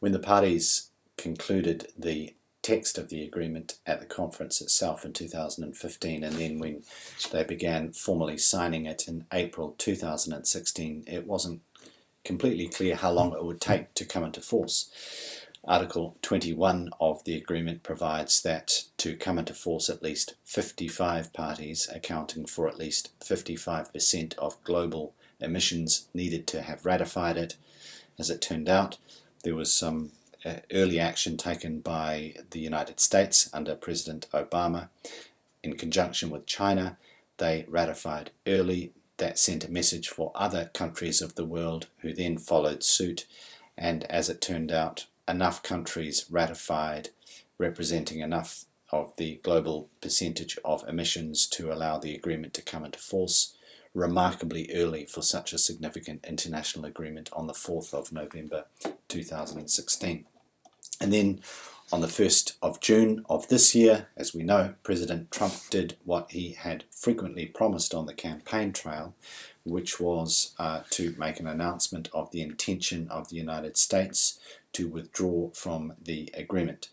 When the parties concluded the text of the agreement at the conference itself in 2015, and then when they began formally signing it in April 2016, it wasn't completely clear how long it would take to come into force. Article 21 of the agreement provides that to come into force, at least 55 parties accounting for at least 55% of global emissions needed to have ratified it. As it turned out, there was some early action taken by the United States under President Obama. In conjunction with China, they ratified early. That sent a message for other countries of the world who then followed suit, and as it turned out, enough countries ratified, representing enough of the global percentage of emissions to allow the agreement to come into force, remarkably early for such a significant international agreement on the 4th of November 2016. And then on the 1st of June of this year, as we know, President Trump did what he had frequently promised on the campaign trail, which was to make an announcement of the intention of the United States to withdraw from the agreement.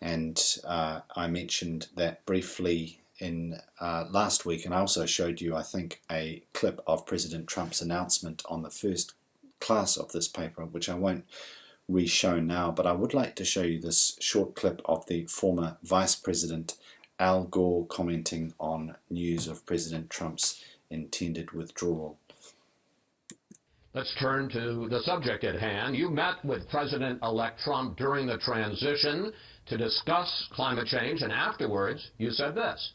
And I mentioned that briefly in last week, and I also showed you, I think, a clip of President Trump's announcement on the first class of this paper, which I won't re-show now, but I would like to show you this short clip of the former Vice President Al Gore commenting on news of President Trump's intended withdrawal. Let's turn to the subject at hand. You met with President-elect Trump during the transition to discuss climate change, and afterwards you said this.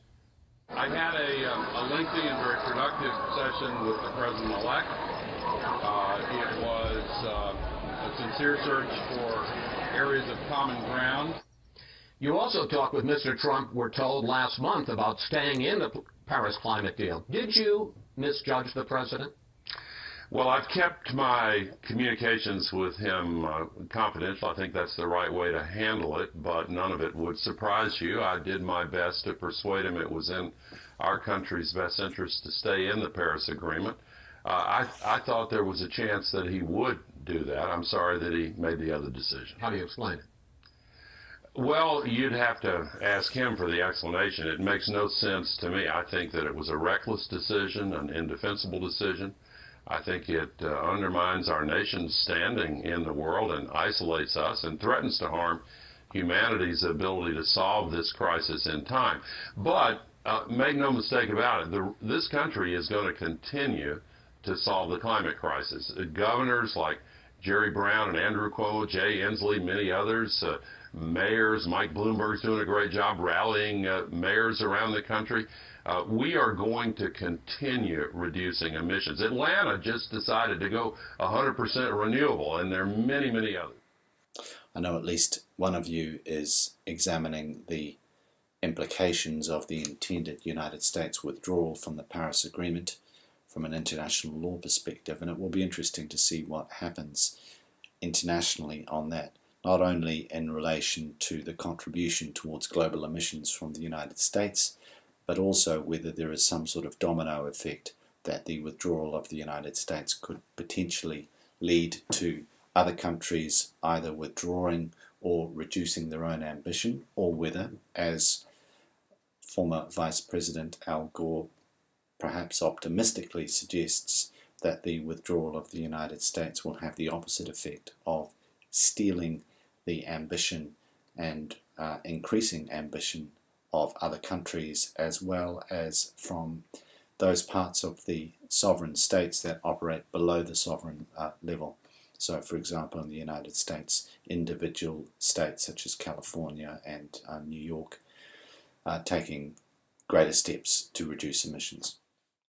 I had a lengthy and very productive session with the President-elect. It was a sincere search for areas of common ground. You also talked with Mr. Trump, we're told, last month about staying in the Paris climate deal. Did you misjudge the president? Well, I've kept my communications with him confidential. I think that's the right way to handle it, but none of it would surprise you. I did my best to persuade him it was in our country's best interest to stay in the Paris Agreement. I thought there was a chance that he would do that. I'm sorry that he made the other decision. How do you explain it? Well, you'd have to ask him for the explanation. It makes no sense to me. I think that it was a reckless decision, an indefensible decision. I think it undermines our nation's standing in the world and isolates us and threatens to harm humanity's ability to solve this crisis in time. But make no mistake about it, this country is going to continue to solve the climate crisis. Governors like Jerry Brown and Andrew Cuomo, Jay Inslee, many others, mayors, Mike Bloomberg's doing a great job rallying mayors around the country. We are going to continue reducing emissions. Atlanta just decided to go 100% renewable, and there are many, many others. I know at least one of you is examining the implications of the intended United States withdrawal from the Paris Agreement from an international law perspective, and it will be interesting to see what happens internationally on that, not only in relation to the contribution towards global emissions from the United States, but also whether there is some sort of domino effect that the withdrawal of the United States could potentially lead to other countries either withdrawing or reducing their own ambition, or whether, as former Vice President Al Gore perhaps optimistically suggests, that the withdrawal of the United States will have the opposite effect of stealing the ambition and increasing ambition of other countries, as well as from those parts of the sovereign states that operate below the sovereign level. So, for example, in the United States, individual states such as California and New York are taking greater steps to reduce emissions.